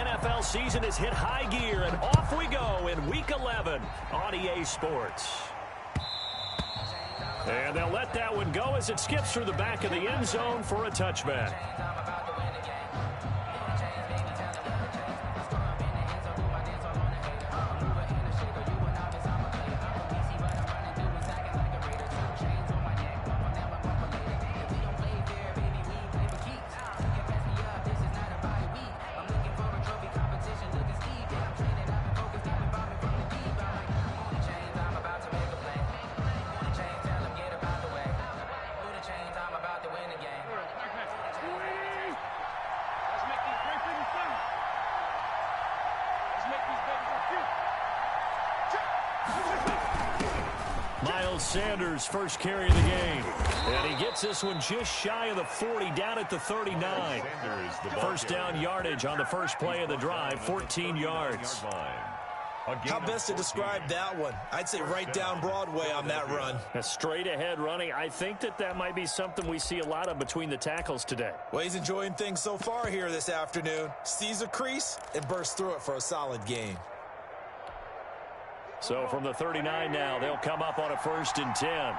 NFL season has hit high gear, and off we go in Week 11 on EA Sports. And they'll let that one go as it skips through the back of the end zone for a touchback. Sanders' first carry of the game. And he gets this one just shy of the 40, down at the 39. First down yardage on the first play of the drive, 14 yards. How best to describe that one? I'd say right down Broadway on that run. A straight ahead running. I think that might be something we see a lot of between the tackles today. Well, he's enjoying things so far here this afternoon. Sees a crease and bursts through it for a solid gain. So from the 39 now, they'll come up on a 1st and 10.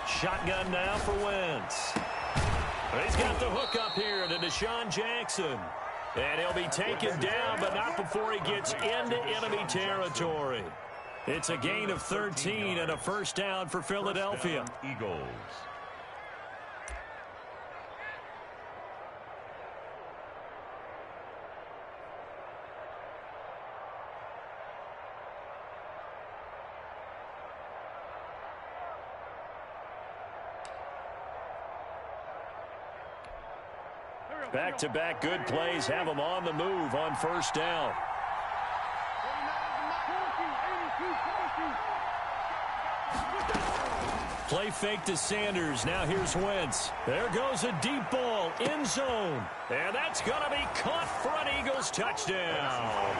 Shotgun now for Wentz. He's got the hook up here to Deshaun Jackson. And he'll be taken down, but not before he gets into enemy territory. It's a gain of 13 and a first down for Philadelphia. Eagles. Back-to-back good plays have them on the move on first down. Play fake to Sanders. Now here's Wentz. There goes a deep ball, end zone. And that's going to be caught for an Eagles touchdown.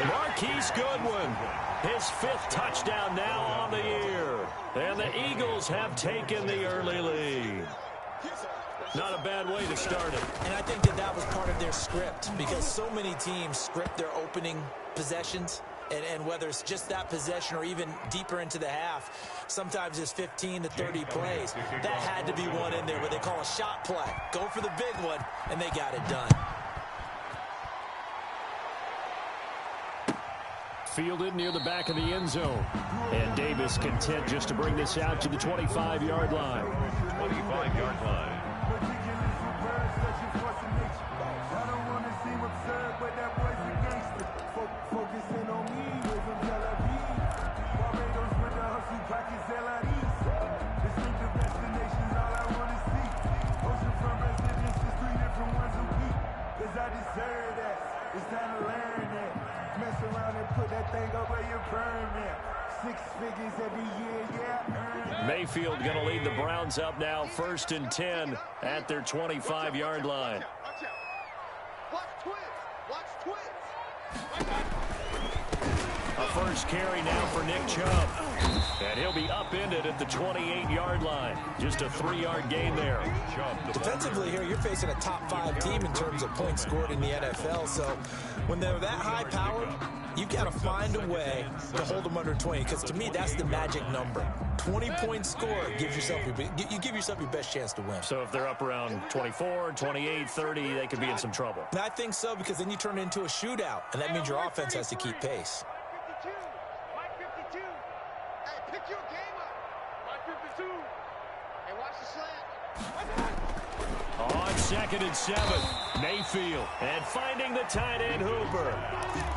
Marquise Goodwin, his 5th touchdown now on the year. And the Eagles have taken the early lead. Not a bad way to start it. And I think that was part of their script, because so many teams script their opening possessions, and whether it's just that possession or even deeper into the half, sometimes it's 15 to 30 plays. That had to be one in there where they call a shot play. Go for the big one, and they got it done. Fielded near the back of the end zone. And Davis content just to bring this out to the 25-yard line. 25-yard line. Mayfield going to lead the Browns up now, 1st and 10 at their 25-yard line. A first carry now for Nick Chubb. And he'll be upended at the 28-yard line. Just a 3-yard gain there. Defensively here, you're facing a top 5 team in terms of points scored in the NFL. So when they're that high powered, you've got to find a way to hold them under 20. Because to me, that's the magic number. 20-point score gives yourself you give yourself your best chance to win. So if they're up around 24, 28, 30, they could be in some trouble. And I think so, because then you turn it into a shootout, and that means your offense has to keep pace. On 2nd and 7, Mayfield, and finding the tight end Hooper.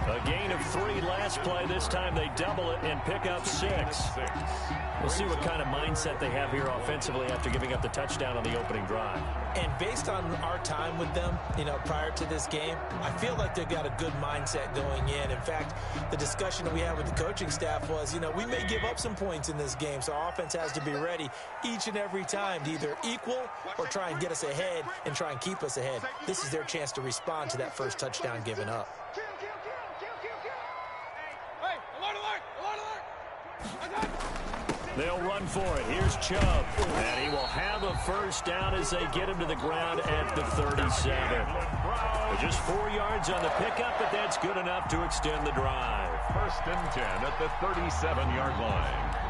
A gain of 3 last play. This time they double it and pick up 6. We'll see what kind of mindset they have here offensively after giving up the touchdown on the opening drive. And based on our time with them, prior to this game, I feel like they've got a good mindset going in. In fact, the discussion that we had with the coaching staff was, we may give up some points in this game, so our offense has to be ready each and every time to either equal or try and get us ahead and try and keep us ahead. This is their chance to respond to that first touchdown given up. They'll run for it. Here's Chubb. And he will have a first down as they get him to the ground at the 37. Just 4 yards on the pickup, but that's good enough to extend the drive. 1st and 10 at the 37-yard line.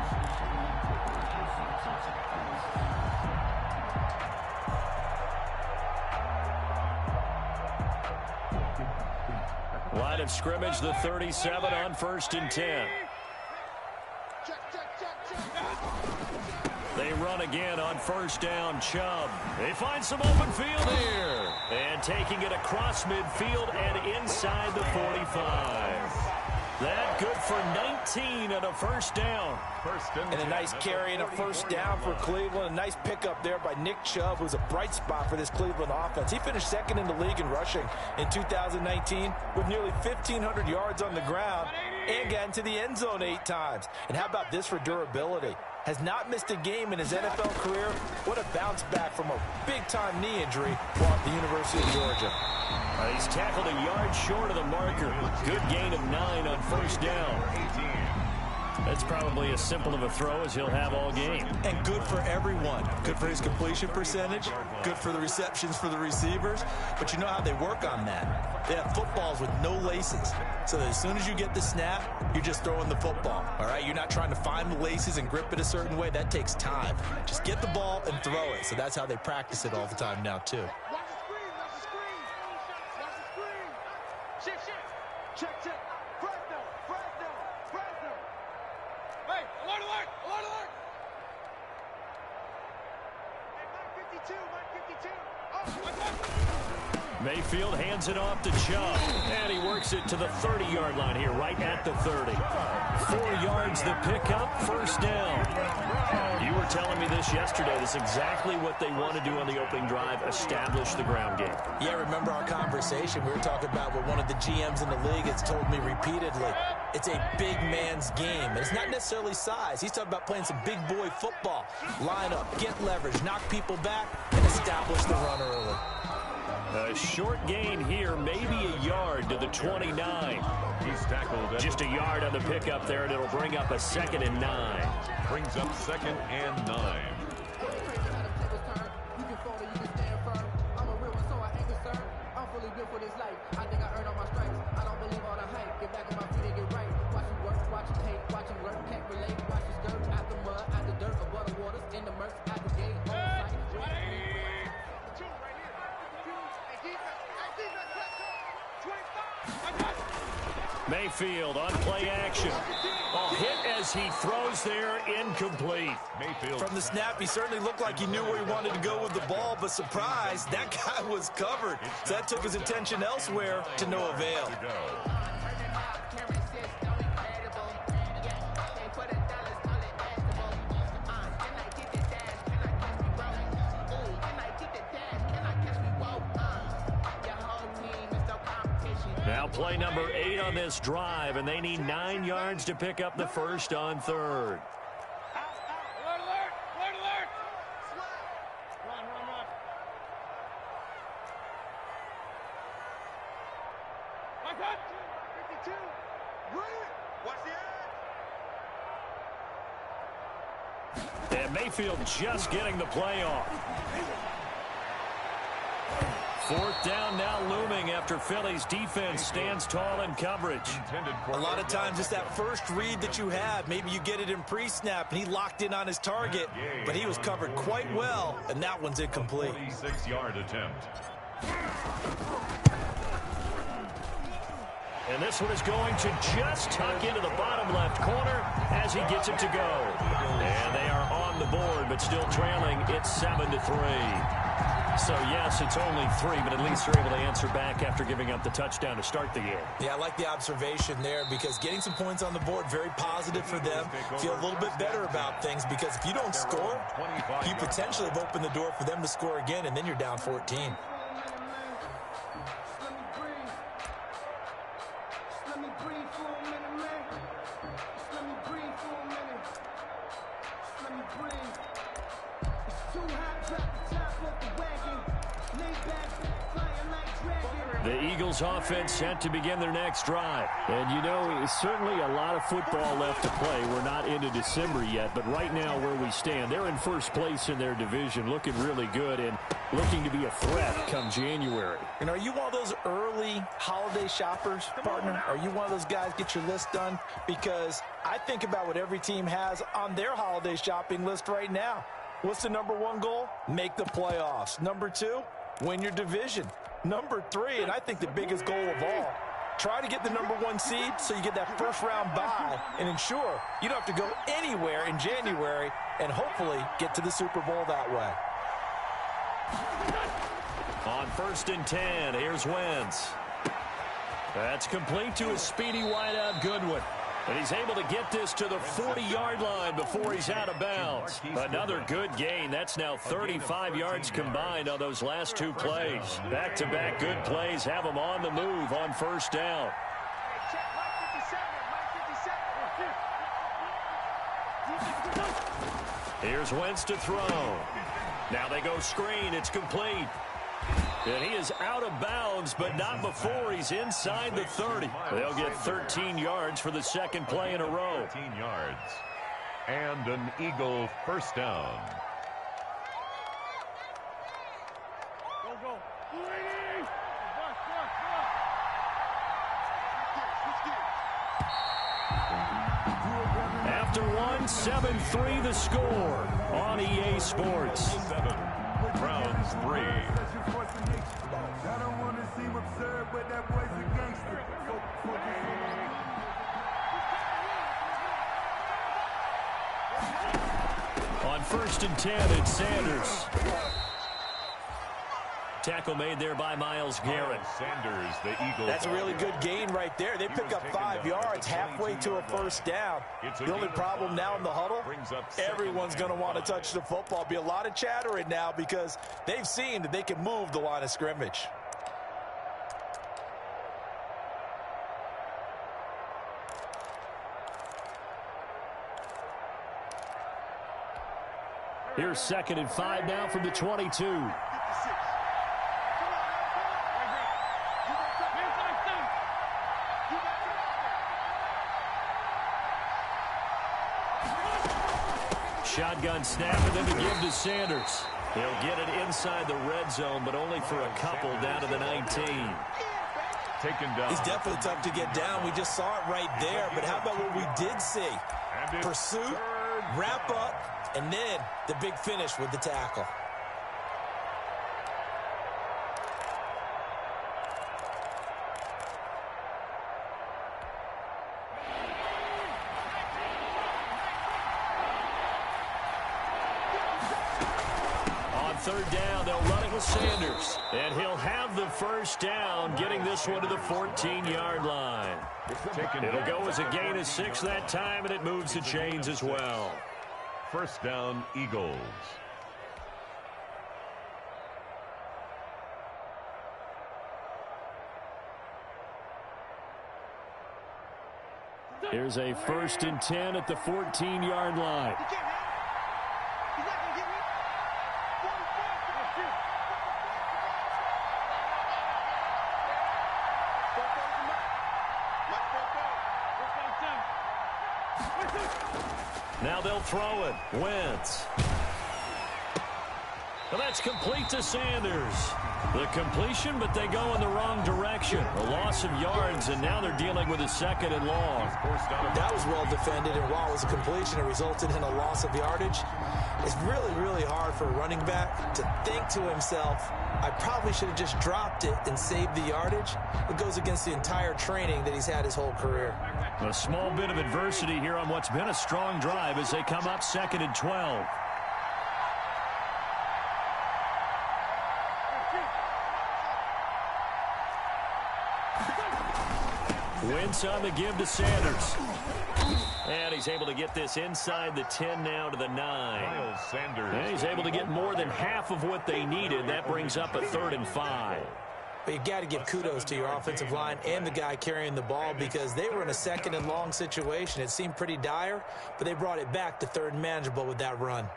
Line of scrimmage, the 37 on 1st and 10. They run again on 1st down. Chubb. They find some open field here. And taking it across midfield and inside the 45. That good for 19 and a first down. And a nice carry and a first down for Cleveland. A nice pickup there by Nick Chubb, who's a bright spot for this Cleveland offense. He finished 2nd in the league in rushing in 2019 with nearly 1,500 yards on the ground and got into the end zone 8 times. And how about this for durability? Has not missed a game in his NFL career. What a bounce back from a big-time knee injury while at the University of Georgia. He's tackled a yard short of the marker. Good gain of 9 on 1st down. That's probably as simple of a throw as he'll have all game. And good for everyone. Good for his completion percentage. Good for the receptions for the receivers. But you know how they work on that. They have footballs with no laces. So that as soon as you get the snap, you're just throwing the football. All right? You're not trying to find the laces and grip it a certain way. That takes time. Just get the ball and throw it. So that's how they practice it all the time now, too. Mayfield hands it off to Chubb, and he works it to the 30-yard line here, right at the 30. 4 yards the pickup, first down. You were telling me this yesterday. This is exactly what they want to do on the opening drive, establish the ground game. Yeah, remember our conversation. We were talking about what one of the GMs in the league has told me repeatedly. It's a big man's game, and it's not necessarily size. He's talking about playing some big boy football. Line up, get leverage, knock people back, and establish the run early. A short gain here, maybe a yard to the 29. He's tackled. Just a yard on the pickup there, and it'll bring up a 2nd and 9. Brings up 2nd and 9. Mayfield on play action. A hit as he throws there, incomplete. Mayfield. From the snap, he certainly looked like he knew where he wanted to go with the ball, but surprise, that guy was covered. So that took his attention elsewhere to no avail. Now play number 8 on this drive, and they need 9 yards to pick up the first on 3rd. And Mayfield just getting the play off. 4th down now looming after Philly's defense stands tall in coverage. A lot of times it's that first read that you have. Maybe you get it in pre-snap, and he locked in on his target, but he was covered quite well, and that one's incomplete. 46-yard attempt. And this one is going to just tuck into the bottom left corner as he gets it to go. And they are on the board, but still trailing. It's 7-3. So, yes, it's only 3, but at least they're able to answer back after giving up the touchdown to start the game. Yeah, I like the observation there because getting some points on the board, very positive for them. Feel a little bit better about things because if you don't score, you potentially have opened the door for them to score again, and then you're down 14. The Eagles offense set to begin their next drive. And, you know, it's certainly a lot of football left to play. We're not into December yet, but right now where we stand, they're in first place in their division, looking really good and looking to be a threat come January. And are you one of those early holiday shoppers, partner? Are you one of those guys get your list done? Because I think about what every team has on their holiday shopping list right now. What's the number one goal? Make the playoffs. Number two, win your division. Number three, and I think the biggest goal of all, try to get the number one seed so you get that first round bye and ensure you don't have to go anywhere in January and hopefully get to the Super Bowl that way. On 1st and 10, here's Wentz. That's complete to a speedy wideout Goodwin. And he's able to get this to the 40-yard line before he's out of bounds. Another good gain. That's now 35 yards combined on those last two plays. Back-to-back good plays have him on the move on first down. Here's Wentz to throw. Now they go screen. It's complete. And he is out of bounds, but not before he's inside the 30. They'll get 13 yards for the second play in a row. 13 yards. And an Eagle first down. After one, 7-3 the score on EA Sports. 7, Browns 3. I don't want to seem absurd, but that boy's a gangster. On 1st and 10, it's Sanders. Tackle made there by Myles Garrett. Sanders, the Eagles. That's a really good gain right there. They pick up 5 yards halfway to a first down. The only problem now in the huddle, everyone's going to want to touch the football. Be a lot of chattering now because they've seen that they can move the line of scrimmage. Here's 2nd and 5 now from the 22. Shotgun snap and then to give to Sanders. He'll get it inside the red zone, but only for a couple down to the 19. Taken down. He's definitely tough to get down. We just saw it right there. But how about what we did see? Pursuit, wrap up, and then the big finish with the tackle. Third down, they'll run it with Sanders. And he'll have the first down, getting this one to the 14-yard line. It'll go as a gain of 6 that time, and it moves the chains as well. First down, Eagles. Here's a 1st and 10 at the 14-yard line. Now they'll throw it. Wentz. Well, that's complete to Sanders. The completion, but they go in the wrong direction. A loss of yards, and now they're dealing with a 2nd and long. That was well defended, and while it was a completion, it resulted in a loss of yardage. It's really, really hard for a running back to think to himself, I probably should have just dropped it and saved the yardage. It goes against the entire training that he's had his whole career. A small bit of adversity here on what's been a strong drive as they come up 2nd and 12. Wentz on the give to Sanders. And he's able to get this inside the 10 now to the 9. And he's able to get more than half of what they needed. That brings up a 3rd and 5. But you got to give kudos to your offensive line and the guy carrying the ball because they were in a 2nd and long situation. It seemed pretty dire, but they brought it back to 3rd and manageable with that run.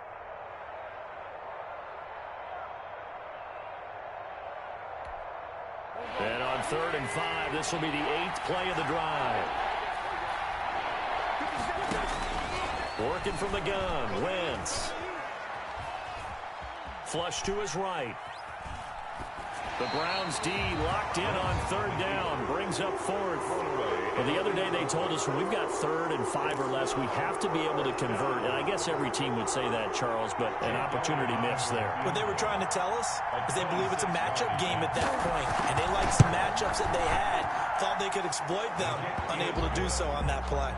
3rd and 5. This will be the 8th play of the drive. Working from the gun, Wentz. Flush to his right. The Browns D locked in on 3rd down. Brings up 4th. Well, the other day they told us when we've got 3rd and 5 or less, we have to be able to convert. And I guess every team would say that, Charles, but an opportunity missed there. What they were trying to tell us is they believe it's a matchup game at that point. And they liked some matchups that they had. Thought they could exploit them. Unable to do so on that play.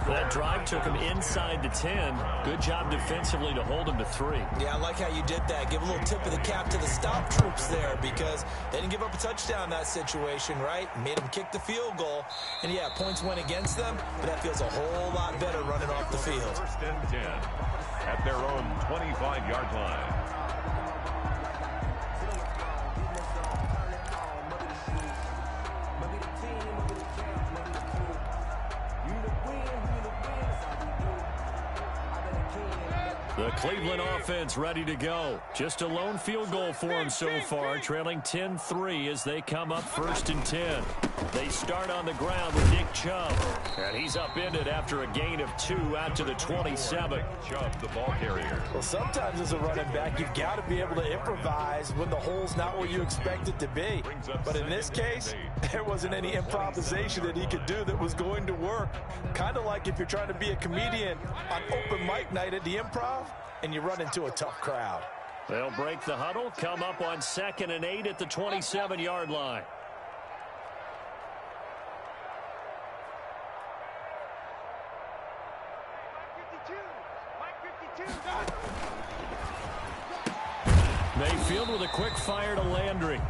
That drive took them inside the 10. Good job defensively to hold them to 3. Yeah, I like how you did that. Give a little tip of the cap to the stop troops there because they didn't give up a touchdown in that situation, right? Made them kick the field goal. And, yeah, points went against them, but that feels a whole lot better running off the field. 1st and 10 at their own 25-yard line. The Cleveland offense ready to go. Just a lone field goal for them so far, trailing 10-3 as they come up 1st and 10. They start on the ground with Nick Chubb, and he's upended after a gain of 2 out to the 27. Chubb, the ball carrier. Well, sometimes as a running back, you've got to be able to improvise when the hole's not where you expect it to be. But in this case, there wasn't any improvisation that he could do that was going to work. Kind of like if you're trying to be a comedian on open mic night at the Improv, and you run into a tough crowd. They'll break the huddle, come up on 2nd and 8 at the 27-yard line. Mayfield with a quick fire to Landry.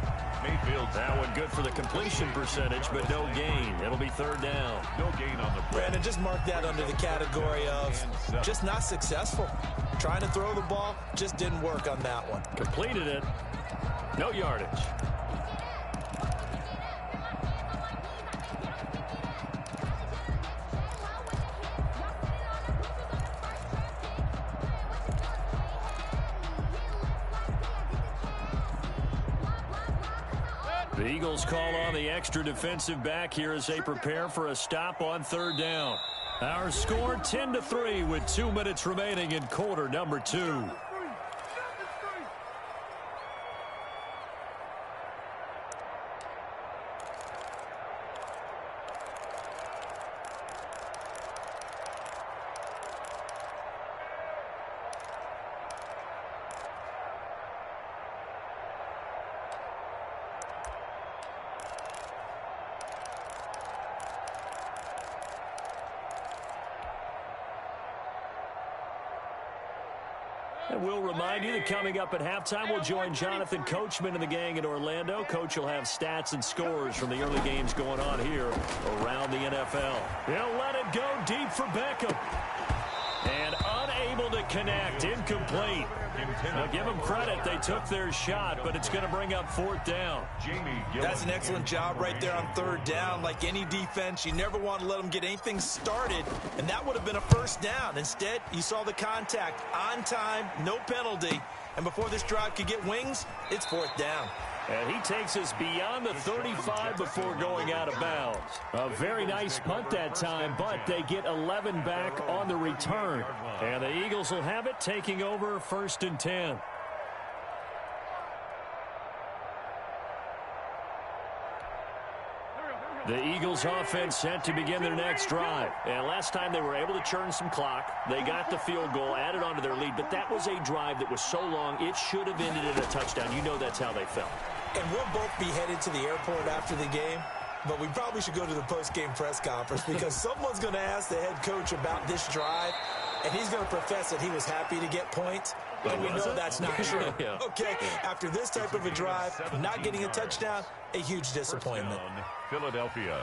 Mayfield. That one good for the completion percentage, but no gain. It'll be 3rd down. No gain on the play. Brandon, just mark that under the category of just not successful. Trying to throw the ball, just didn't work on that one. Completed it. No yardage. The Eagles call on the extra defensive back here as they prepare for a stop on 3rd down. Our score 10-3 with 2 minutes remaining in quarter number 2. And we'll remind you that coming up at halftime, we'll join Jonathan Coachman and the gang in Orlando. Coach will have stats and scores from the early games going on here around the NFL. He'll let it go deep for Beckham. And unable to connect, incomplete. Now give them credit, they took their shot, but it's going to bring up 4th down. That's an excellent job right there on 3rd down. Like any defense, you never want to let them get anything started, and that would have been a 1st down. Instead, you saw the contact on time, no penalty, and before this drive could get wings, it's 4th down. And he takes us beyond the 35 before going out of bounds. A very nice punt that time, but they get 11 back on the return. And the Eagles will have it, taking over 1st and 10. The Eagles offense set to begin their next drive. And last time they were able to churn some clock. They got the field goal, added on to their lead. But that was a drive that was so long, it should have ended in a touchdown. You know that's how they felt. And we'll both be headed to the airport after the game. But we probably should go to the post-game press conference because someone's going to ask the head coach about this drive. And he's going to profess that he was happy to get points. But we know that's not true. Yeah. Okay, after this type of a drive, not getting a touchdown, a huge disappointment. Down, Philadelphia.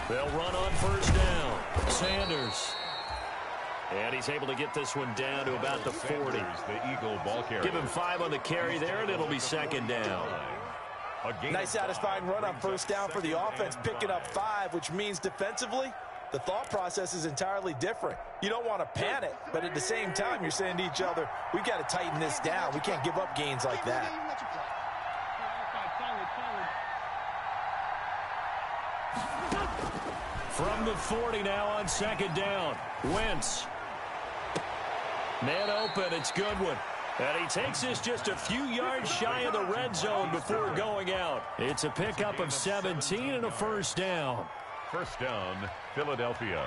They'll run on 1st down. Sanders. And he's able to get this one down to about the 40. The Eagle ball carrier. Give him 5 on the carry there, and it'll be 2nd down. Nice satisfying run on first down for the offense, picking up 5, which means defensively, the thought process is entirely different. You don't want to panic, but at the same time, you're saying to each other, we've got to tighten this down. We can't give up gains like that. From the 40 now on second down. Wentz. Man open, it's Goodwin. And he takes this just a few yards shy of the red zone before going out. It's a pickup of 17 and a first down. First down, Philadelphia.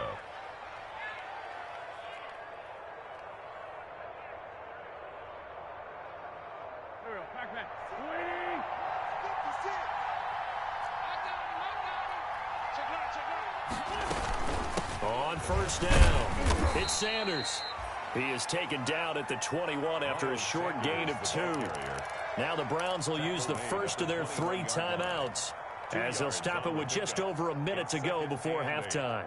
On first down, it's Sanders. He is taken down at the 21 after a short gain of 2. Now the Browns will use the first of their 3 timeouts, as they'll stop it with just over a minute to go before halftime.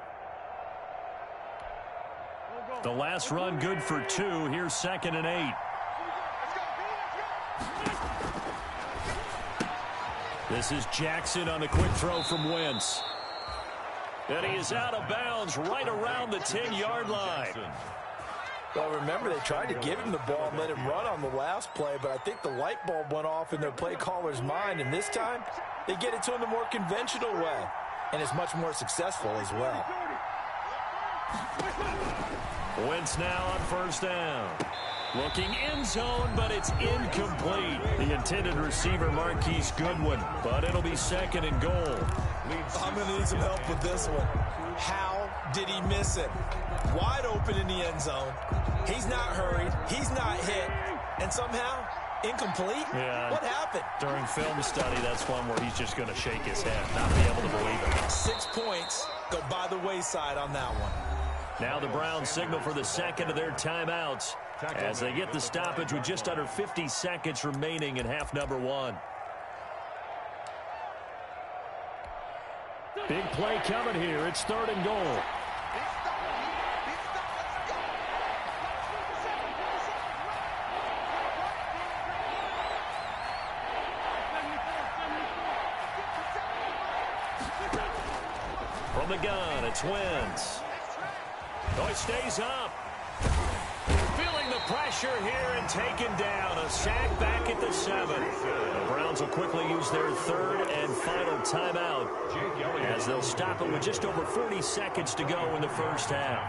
The last run good for 2. Here's 2nd and 8. This is Jackson on the quick throw from Wentz. And he is out of bounds right around the 10-yard line. Well, remember, they tried to give him the ball and let him run on the last play, but I think the light bulb went off in their play caller's mind, and this time they get it to him the more conventional way, and it's much more successful as well. Wentz now on first down. Looking end zone, but it's incomplete. The intended receiver, Marquise Goodwin, but it'll be 2nd and goal. I'm going to need some help with this one. How did he miss it? Wide open in the end zone. He's not hurried. He's not hit. And somehow, incomplete? Yeah. What happened? During film study, that's one where he's just going to shake his head, not be able to believe it. 6 points go by the wayside on that one. Now the Browns signal for the second of their timeouts as they get the stoppage with just under 50 seconds remaining in half number 1. Big play coming here. It's 3rd and goal. From the gun, it's Wentz. Oh, he stays up. Feeling the pressure here and taken down. A sack back at the 7. The Browns will quickly use their 3rd and final timeout as they'll stop it with just over 40 seconds to go in the first half.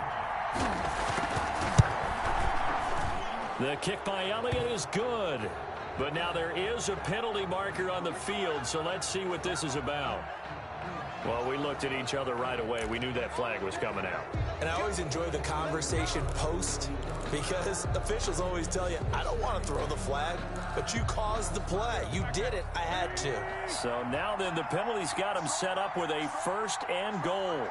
The kick by Elliott is good. But now there is a penalty marker on the field, so let's see what this is about. Well, we looked at each other right away. We knew that flag was coming out. And I always enjoy the conversation post because officials always tell you, I don't want to throw the flag, but you caused the play. You did it. I had to. So now then the penalty's got him set up with a 1st and goal.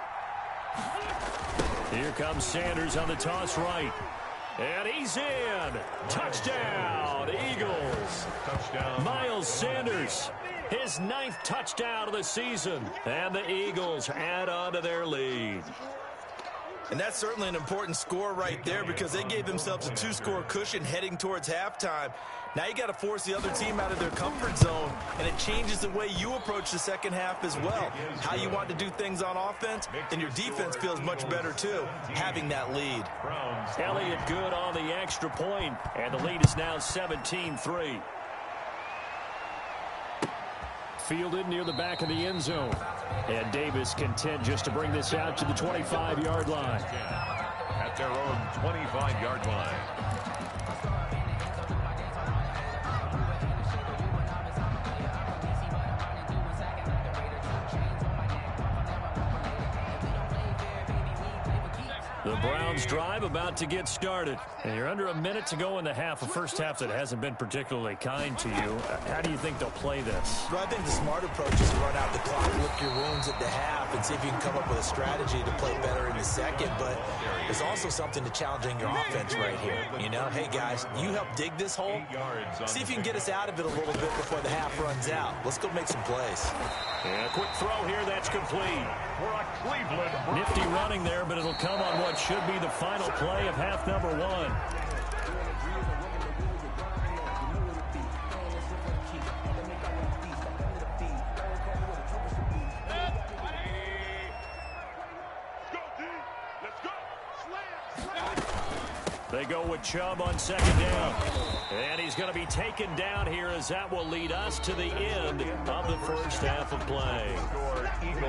Here comes Sanders on the toss right. And he's in. Touchdown, Eagles. Touchdown. Miles Sanders, his 9th touchdown of the season. And the Eagles add on to their lead. And that's certainly an important score right there because they gave themselves a 2-score cushion heading towards halftime. Now you got to force the other team out of their comfort zone, and it changes the way you approach the second half as well. How you want to do things on offense, and your defense feels much better too, having that lead. Elliott good on the extra point, and the lead is now 17-3. Fielded near the back of the end zone. And Davis content just to bring this out to the 25-yard line. At their own 25-yard line. The Browns drive about to get started. And you're under a minute to go in the half, a first half that hasn't been particularly kind to you. How do you think they'll play this? Well, I think the smart approach is to run out the clock, lick your wounds at the half, and see if you can come up with a strategy to play better in the second. But there's also something to challenging your offense right here. You know, hey, guys, you help dig this hole. See if you can get us out of it a little bit before the half runs out. Let's go make some plays. And a quick throw here, that's complete. Nifty running there, but it'll come on what should be the final play of half number 1. They go with Chubb on second down. And he's going to be taken down here as that will lead us to the end of the first half of play.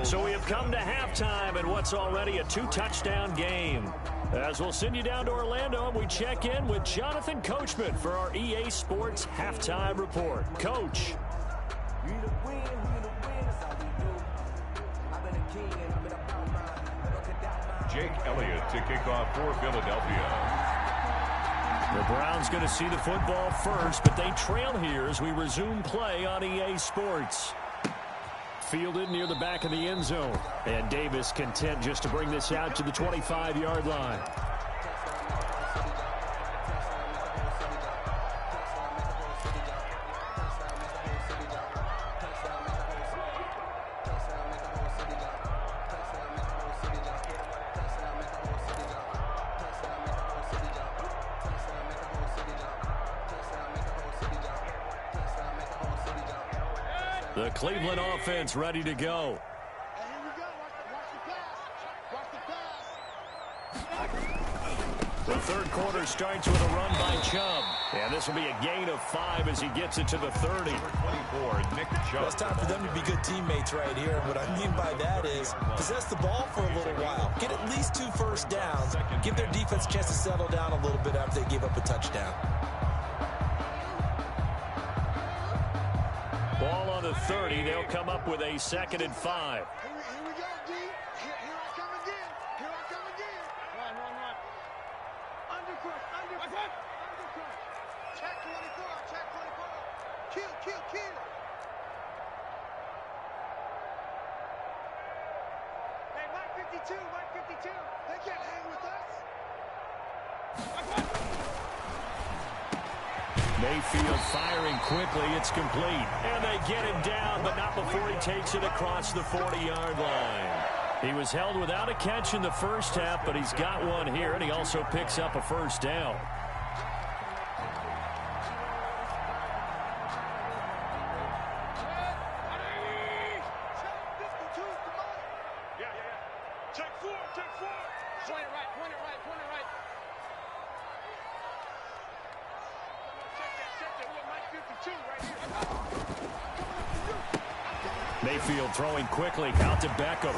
So we have come to halftime in what's already a 2-touchdown game. As we'll send you down to Orlando, we check in with Jonathan Coachman for our EA Sports Halftime Report. Coach. Jake Elliott to kick off for Philadelphia. The Browns going to see the football first, but they trail here as we resume play on EA Sports. Fielded near the back of the end zone. And Davis content just to bring this out to the 25-yard line. The Cleveland offense ready to go. The third quarter starts with a run by Chubb. And this will be a gain of 5 as he gets it to the 30. 24, Nick Chubb. Well, it's time for them to be good teammates right here. What I mean by that is possess the ball for a little while. Get at least 2 first downs. Give their defense a chance to settle down a little bit after they give up a touchdown. Ball on the 30. They'll come up with a 2nd and 5. Here we go, D. Here I come again. Here I come again. Run. Undercrush. Check 24. Kill. Hey, Mike 52. They can't hang with us. Mayfield firing quickly. It's complete. And they get him down, but not before he takes it across the 40-yard line. He was held without a catch in the first half, but he's got one here, and he also picks up a first down. Check four. Point it right. Check that. We're Mike 52 right here. Mayfield throwing quickly out to Beckham.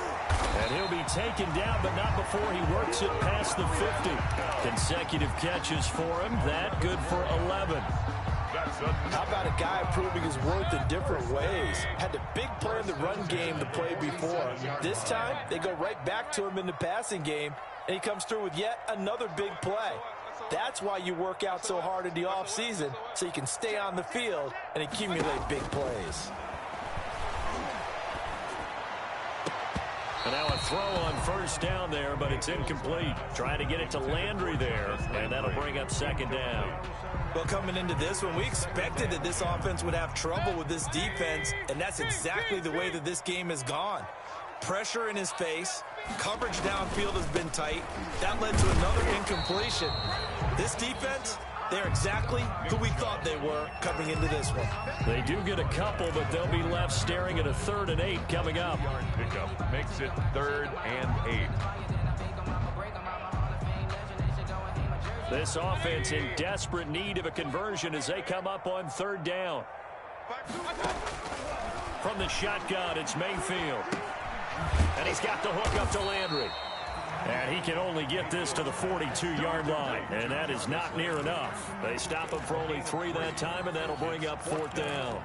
And he'll be taken down, but not before he works it past the 50. Consecutive catches for him. That good for 11. How about a guy proving his worth in different ways? Had the big play in the run game the play before. This time, they go right back to him in the passing game, and he comes through with yet another big play. That's why you work out so hard in the offseason, so you can stay on the field and accumulate big plays. And now a throw on first down there, but it's incomplete. Trying to get it to Landry there, and that'll bring up 2nd down. Well, coming into this one, we expected that this offense would have trouble with this defense, and that's exactly the way that this game has gone. Pressure in his face, coverage downfield has been tight. That led to another incompletion. This defense, they're exactly who we thought they were coming into this one. They do get a couple, but they'll be left staring at a 3rd and 8 coming up. Pickup makes it 3rd and 8. This offense in desperate need of a conversion as they come up on 3rd down. From the shotgun, it's Mayfield. And he's got the hook up to Landry. And he can only get this to the 42-yard line. And that is not near enough. They stop him for only 3 that time, and that'll bring up 4th down.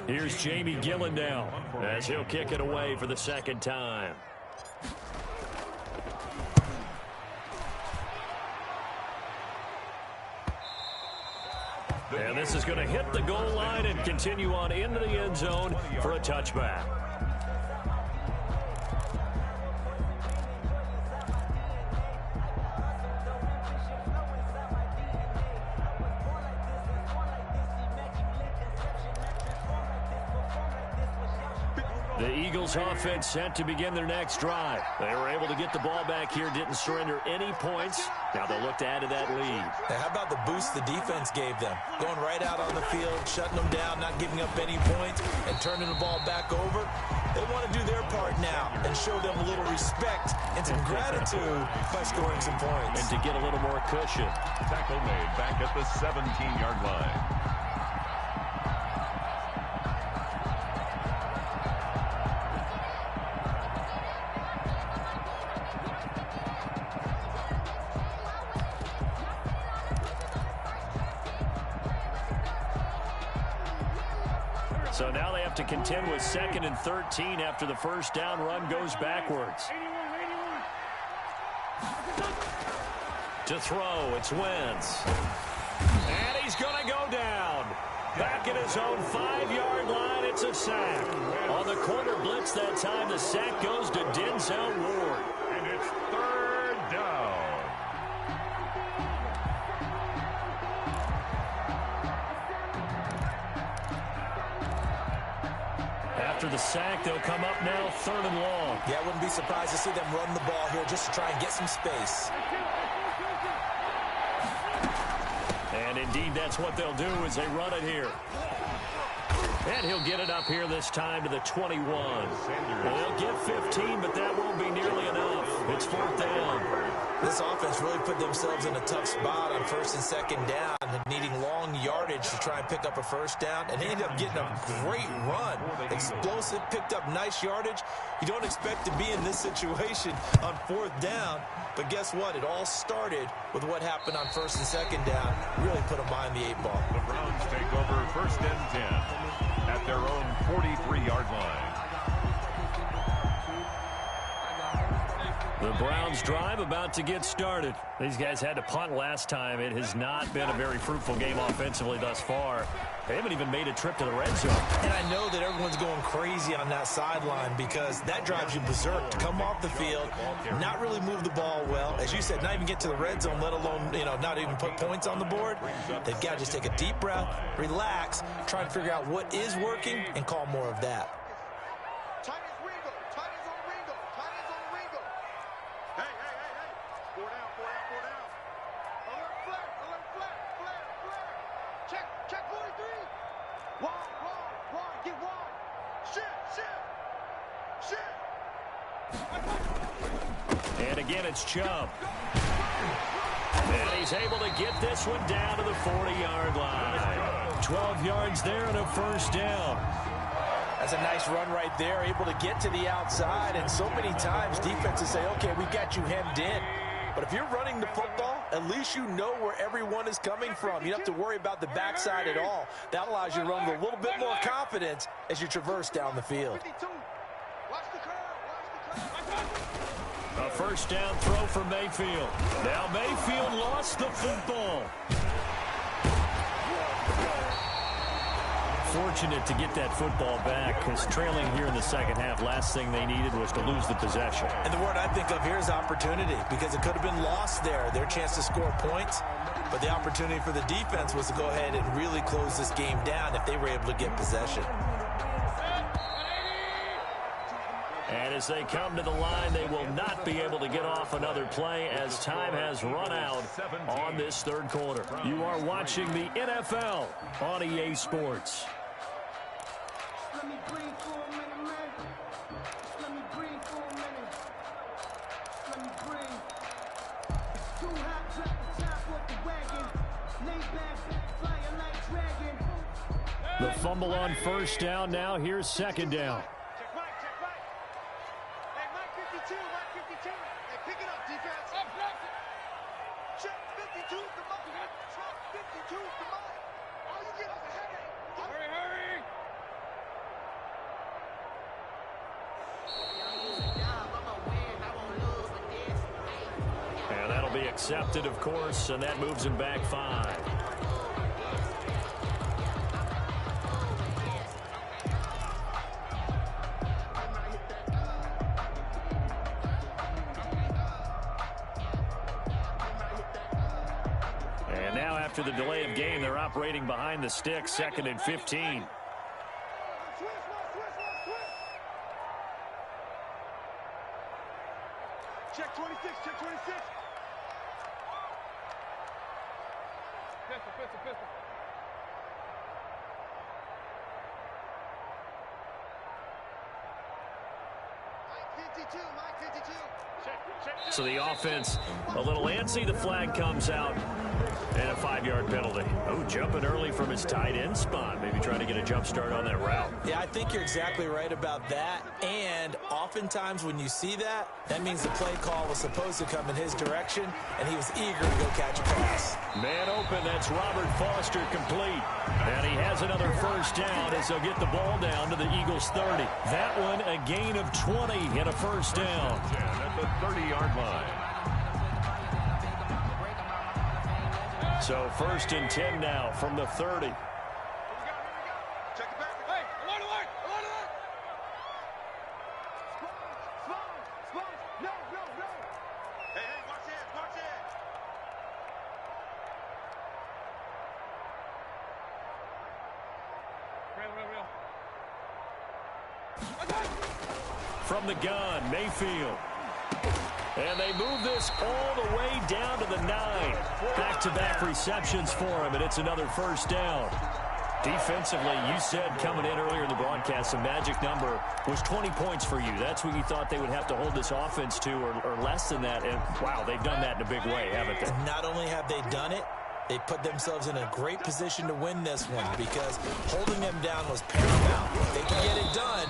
Here's Jamie Gillen now, as he'll kick it away for the second time. And this is going to hit the goal line and continue on into the end zone for a touchback. The Eagles offense set to begin their next drive. They were able to get the ball back here, didn't surrender any points. Now they'll look to add to that lead. Now, how about the boost the defense gave them? Going right out on the field, shutting them down, not giving up any points, and turning the ball back over. They want to do their part now and show them a little respect and some gratitude by scoring some points. And to get a little more cushion. Tackle made back at the 17-yard line. So now they have to contend with 2nd and 13 after the first down run goes backwards. To throw, it's Wentz. And he's going to go down. Back at his own 5-yard line, it's a sack. On the corner blitz that time, the sack goes to Denzel Ward. And it's 3rd down. After the sack, they'll come up now 3rd and long. Yeah, I wouldn't be surprised to see them run the ball here just to try and get some space. And indeed, that's what they'll do as they run it here. And he'll get it up here this time to the 21. Well, they'll get 15, but that won't be nearly enough. It's 4th down. This offense really put themselves in a tough spot on 1st and 2nd down, needing long yardage to try and pick up a 1st down, and they ended up getting a great run. Explosive, picked up nice yardage. You don't expect to be in this situation on 4th down, but guess what? It all started with what happened on 1st and 2nd down. Really put them behind the 8 ball. The Browns take over 1st and 10 at their own 43-yard line. The Browns drive about to get started. These guys had to punt last time. It has not been a very fruitful game offensively thus far. They haven't even made a trip to the red zone. And I know that everyone's going crazy on that sideline because that drives you berserk to come off the field, not really move the ball well. As you said, not even get to the red zone, let alone, not even put points on the board. They've got to just take a deep breath, relax, try and figure out what is working and call more of that. And again, it's Chubb. And he's able to get this one down to the 40-yard line. 12 yards there and a 1st down. That's a nice run right there, able to get to the outside. And so many times defenses say, okay, we got you hemmed in. But if you're running the football, at least you know where everyone is coming from. You don't have to worry about the backside at all. That allows you to run with a little bit more confidence as you traverse down the field. A 1st down throw for Mayfield. Now Mayfield lost the football. Fortunate to get that football back because trailing here in the 2nd half, last thing they needed was to lose the possession. And the word I think of here is opportunity because it could have been lost there, their chance to score points. But the opportunity for the defense was to go ahead and really close this game down if they were able to get possession. And as they come to the line, they will not be able to get off another play as time has run out on this 3rd quarter. You are watching the NFL on EA Sports. Let me breathe for a minute, man. Let me breathe for a minute. Let me breathe. It's too hot, drop the top off the wagon. Lay back, flying like dragon. The fumble on 1st down. Now here's 2nd down. Check right. Hey, Mike 52. Hey, pick it up, defense. Check 52, come on. Check 52. All you get is a headache. Hurry, hurry. And that'll be accepted, of course, and that moves him back 5. And now after the delay of game, they're operating behind the sticks, 2nd and 15. Check 26, check 26. Pistol, pistol, pistol. Mike 52, Mike 52. So the offense a little antsy. The flag comes out and a 5-yard penalty. Oh, jumping early from his tight end spot. Maybe trying to get a jump start on that route. Yeah, I think you're exactly right about that. And oftentimes when you see that, that means the play call was supposed to come in his direction, and he was eager to go catch a pass. Man open, that's Robert Foster complete. And he has another first down as they'll get the ball down to the Eagles' 30. That one a gain of 20 and a first down. At the 30-yard line. So 1st and 10 now from the 30. Check it back. Hey, alert, alert, alert, alert. Smalls. No. Hey, watch it, watch it. Real. From the gun, Mayfield. And they move this all the way down to the 9. Back-to-back receptions for him, and it's another first down. Defensively, you said coming in earlier in the broadcast, the magic number was 20 points for you. That's what you thought they would have to hold this offense to, or less than that. And, wow, they've done that in a big way, haven't they? Not only have they done it, they put themselves in a great position to win this one because holding them down was paramount. They can get it done,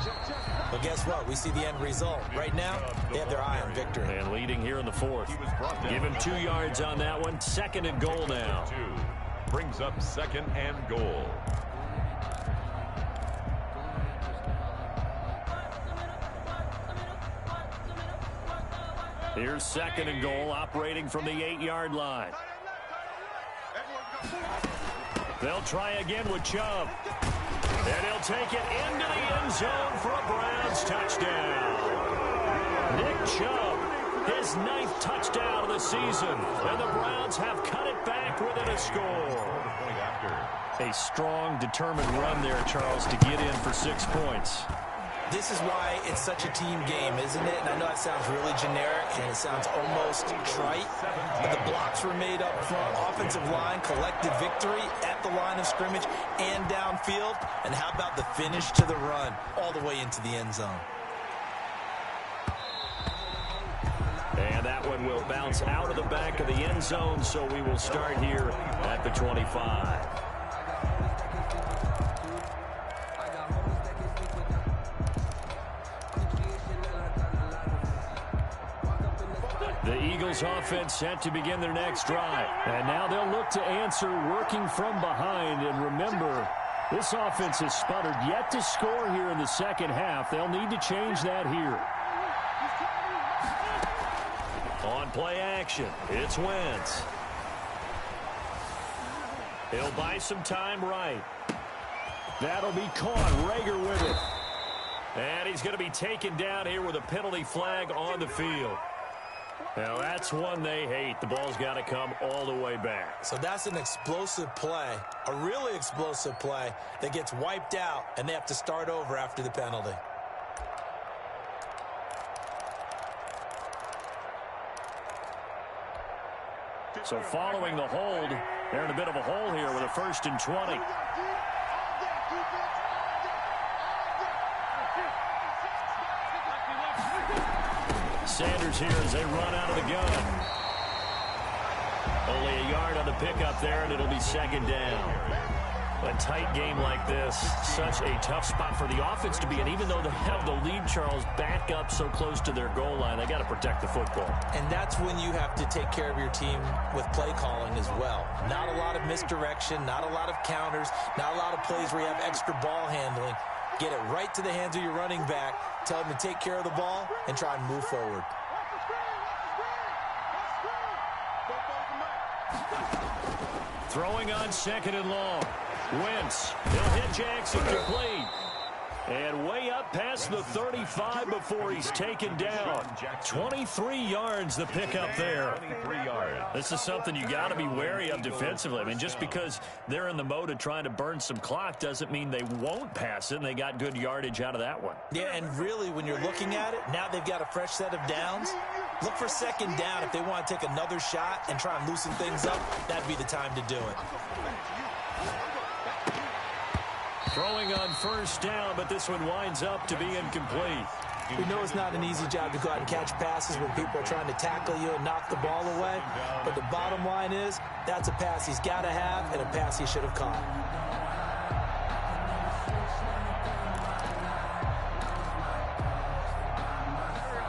but guess what? We see the end result. Right now, they have their eye on victory. And leading here in the 4th. Give him 2 yards on that one. 2nd and goal now. Brings up 2nd and goal. Here's 2nd and goal, operating from the 8-yard line. They'll try again with Chubb. And he'll take it into the end zone for a Browns touchdown. Nick Chubb, his 9th touchdown of the season. And the Browns have cut it back within a score. A strong, determined run there, Charles, to get in for 6 points. This is why it's such a team game, isn't it? And I know it sounds really generic and it sounds almost trite, but the blocks were made up front. Offensive line, collective victory at the line of scrimmage and downfield. And how about the finish to the run all the way into the end zone? And that one will bounce out of the back of the end zone, so we will start here at the 25. The Eagles offense set to begin their next drive. And now they'll look to answer working from behind. And remember, this offense has sputtered yet to score here in the second half. They'll need to change that here. On play action, it's Wentz. He'll buy some time right. That'll be caught. Rager with it. And he's going to be taken down here with a penalty flag on the field. Now, that's one they hate. The ball's got to come all the way back. So that's an explosive play, a really explosive play that gets wiped out, and they have to start over after the penalty. So following the hold, they're in a bit of a hole here with a 1st and 20. Sanders here as they run out of the gun. Only a yard on the pickup there, and it'll be 2nd down. A tight game like this, such a tough spot for the offense to be in. Even though they have the lead, Charles, back up so close to their goal line, they got to protect the football. And that's when you have to take care of your team with play calling as well. Not a lot of misdirection, not a lot of counters, not a lot of plays where you have extra ball handling. Get it right to the hands of your running back, tell him to take care of the ball, and try and move forward. Throwing on 2nd and long. Wentz, he'll hit Jackson complete. And way up past the 35 before he's taken down. 23 yards the pickup there. 23 yards. This is something you got to be wary of defensively. I mean, just because they're in the mode of trying to burn some clock doesn't mean they won't pass it, and they got good yardage out of that one. Yeah, and really, when you're looking at it, now they've got a fresh set of downs. Look for 2nd down. If they want to take another shot and try and loosen things up, that'd be the time to do it. Throwing on 1st down, but this one winds up to be incomplete. We know it's not an easy job to go out and catch passes when people are trying to tackle you and knock the ball away. But the bottom line is, that's a pass he's got to have and a pass he should have caught.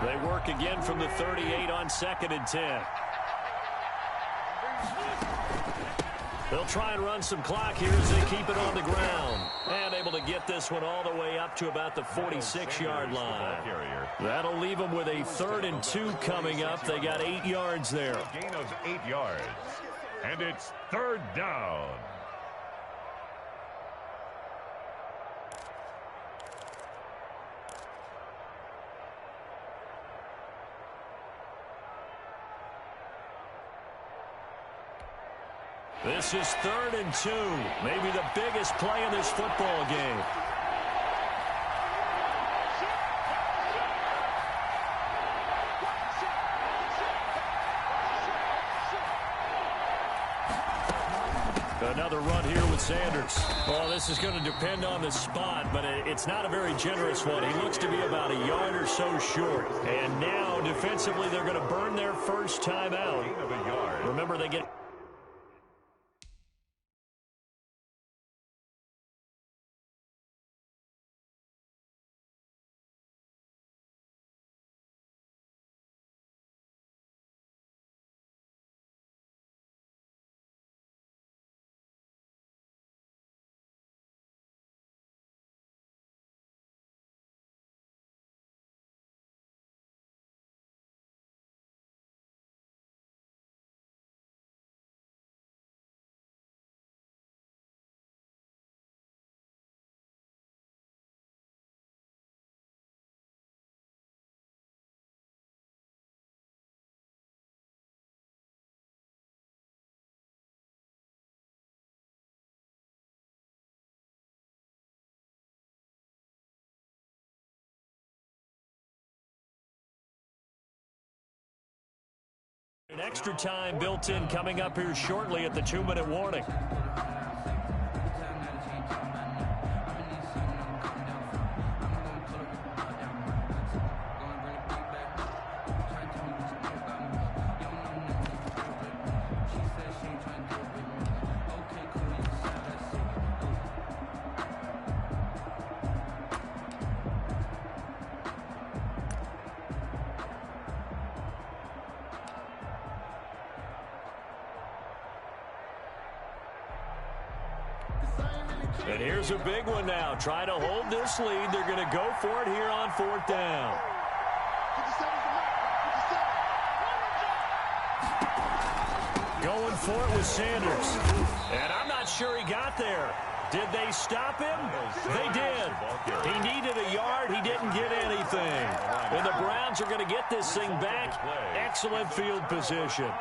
They work again from the 38 on 2nd and 10. They'll try and run some clock here as they keep it on the ground. And able to get this one all the way up to about the 46-yard line. That'll leave them with a 3rd and 2 coming up. They got 8 yards there. Gain of 8 yards. And it's 3rd down. This is 3rd and 2. Maybe the biggest play in this football game. Another run here with Sanders. Well, this is going to depend on the spot, but it's not a very generous one. He looks to be about a yard or so short. And now, defensively, they're going to burn their first time out. Remember, they get... An extra time built in coming up here shortly at the 2-minute warning. And here's a big one now. Trying to hold this lead. They're going to go for it here on 4th down. Going for it with Sanders. And I'm not sure he got there. Did they stop him? They did. He needed a yard. He didn't get anything. And the Browns are going to get this thing back. Excellent field position.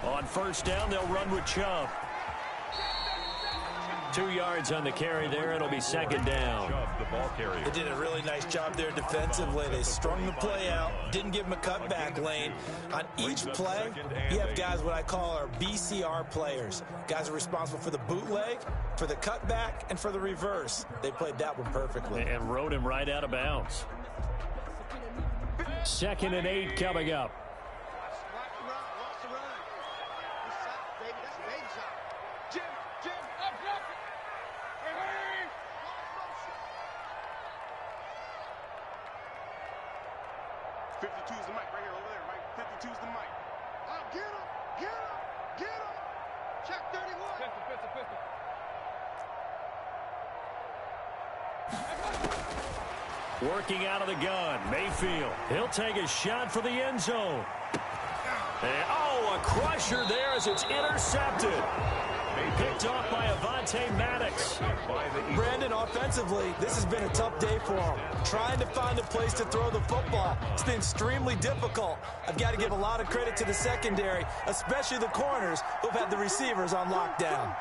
On 1st down, they'll run with Chubb. 2 yards on the carry there. It'll be second down. The ball carrier. They did a really nice job there defensively. They strung the play out, didn't give him a cutback lane. On each play, you have guys what I call our BCR players. Guys are responsible for the bootleg, for the cutback, and for the reverse. They played that one perfectly. And rode him right out of bounds. 2nd and 8 coming up. Working out of the gun, Mayfield. He'll take a shot for the end zone. And, a crusher there as it's intercepted. Picked off by Avonte Maddox. Brandon, offensively, this has been a tough day for him. Trying to find a place to throw the football. It's been extremely difficult. I've got to give a lot of credit to the secondary, especially the corners who've had the receivers on lockdown.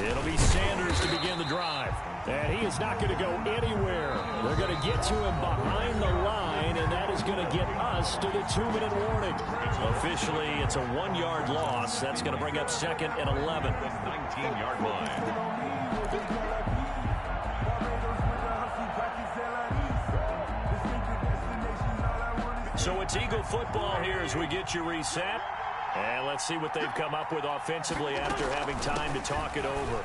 It'll be Sanders to begin the drive. And he is not going to go anywhere. They're going to get to him behind the line, and that is going to get us to the 2-minute warning. Officially, it's a 1-yard loss. That's going to bring up 2nd and 11. 19-yard line. So it's Eagle football here as we get you reset. And let's see what they've come up with offensively after having time to talk it over.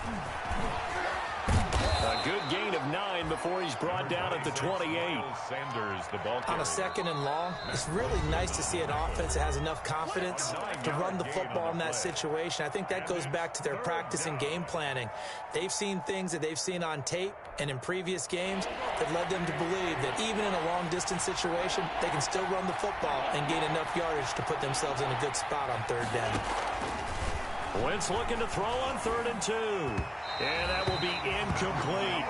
A good gain of 9 before he's brought down at the 28. Sanders, the ball On a 2nd and long, it's really nice to see an offense that has enough confidence to run the football in that situation. I think that goes back to their practice and game planning. They've seen things that they've seen on tape and in previous games that led them to believe that even in a long-distance situation, they can still run the football and gain enough yardage to put themselves in a good spot on 3rd down. Wentz looking to throw on 3rd and 2. And that will be incomplete.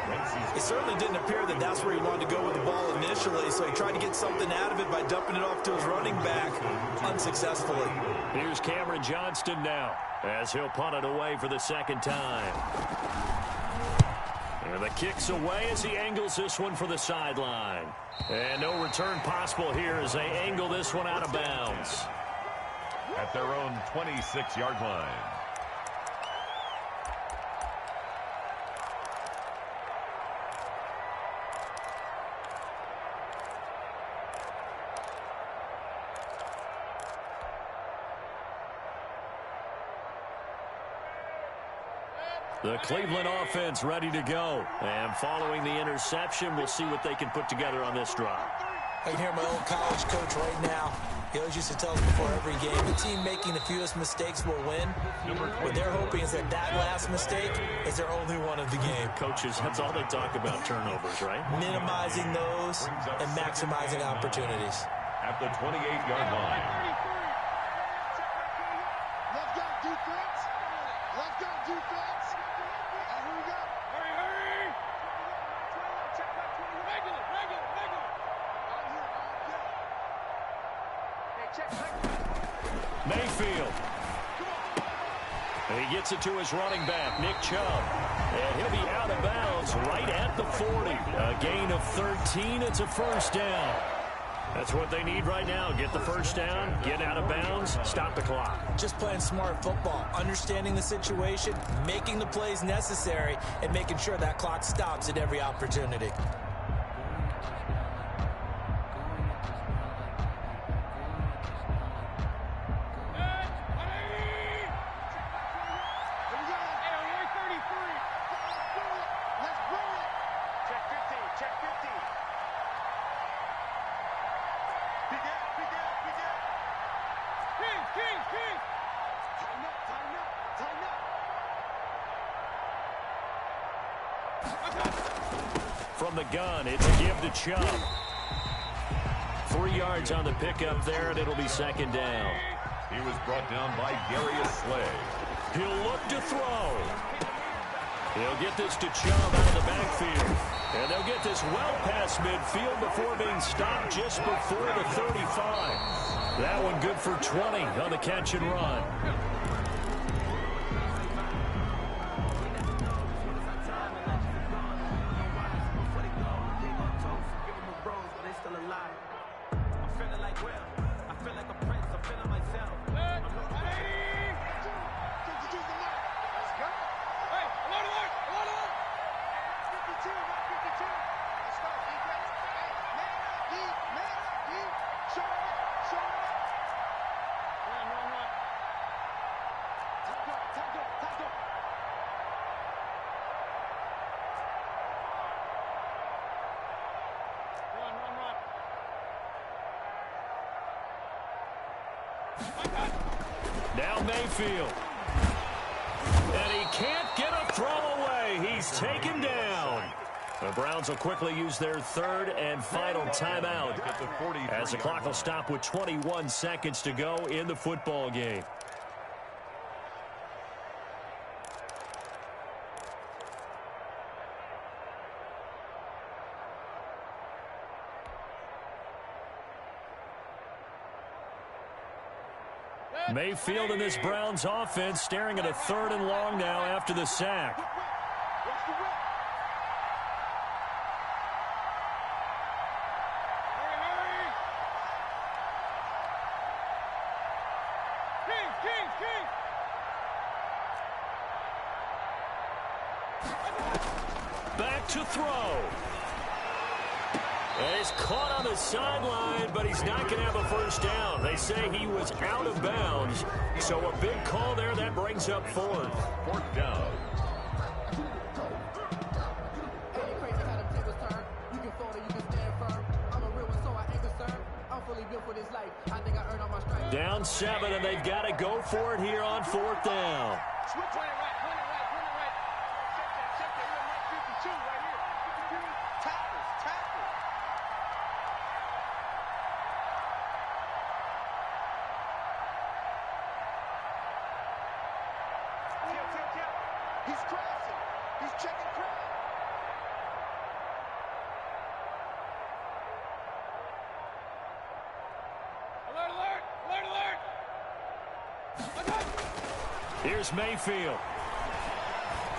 It certainly didn't appear that that's where he wanted to go with the ball initially, so he tried to get something out of it by dumping it off to his running back unsuccessfully. Here's Cameron Johnston now as he'll punt it away for the 2nd time. And the kick's away as he angles this one for the sideline. And no return possible here as they angle this one out of bounds. At their own 26-yard line. The Cleveland offense ready to go. And following the interception, we'll see what they can put together on this drive. I can hear my old college coach right now. He always used to tell us before every game, the team making the fewest mistakes will win. What they're hoping is that that last mistake is their only one of the game. Coaches, that's all they talk about, turnovers, right? Minimizing those and maximizing opportunities. At the 28-yard line. Let's go, defense. Let's go, defense. Here we go. Hurry. Mayfield. And he gets it to his running back, Nick Chubb. And he'll be out of bounds right at the 40. A gain of 13. It's a 1st down. That's what they need right now. Get the 1st down, get out of bounds, stop the clock. Just playing smart football, understanding the situation, making the plays necessary, and making sure that clock stops at every opportunity. From the gun, it's a give to Chubb. 3 yards on the pickup there, and it'll be 2nd down. He was brought down by Darius Slay. He'll look to throw. He'll get this to Chubb out of the backfield. And they'll get this well past midfield before being stopped just before the 35. That one good for 20 on the catch and run. Now Mayfield. And he can't get a throw away. He's taken down. The Browns will quickly use their third and final timeout as the clock will stop with 21 seconds to go in the football game. Mayfield and this Browns offense staring at a 3rd and long now after the sack. Back to throw. And he's caught on the sideline, but he's not going to have a first down. They say he was out of bounds. So a big call there. That brings up 4th. 4th down. Down 7, and they've got to go for it here on 4th down. He's crossing. He's checking crowd. Alert, alert, alert, alert. Here's Mayfield.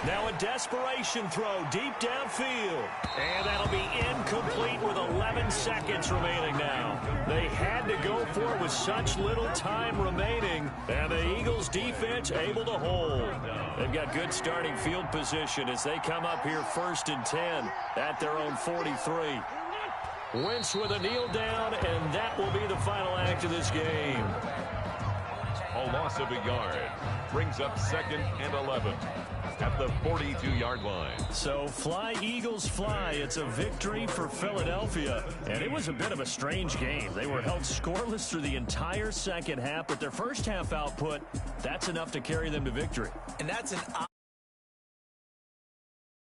Now a desperation throw deep downfield. And that'll be incomplete with 11 seconds remaining now. They had to go for it with such little time remaining. And the Eagles defense able to hold. They've got good starting field position as they come up here 1st and 10 at their own 43. Wentz with a kneel down, and that will be the final act of this game. A loss of a yard brings up 2nd and 11 at the 42-yard line. So fly, Eagles, fly. It's a victory for Philadelphia. And it was a bit of a strange game. They were held scoreless through the entire second half, but their first half output, that's enough to carry them to victory. And that's an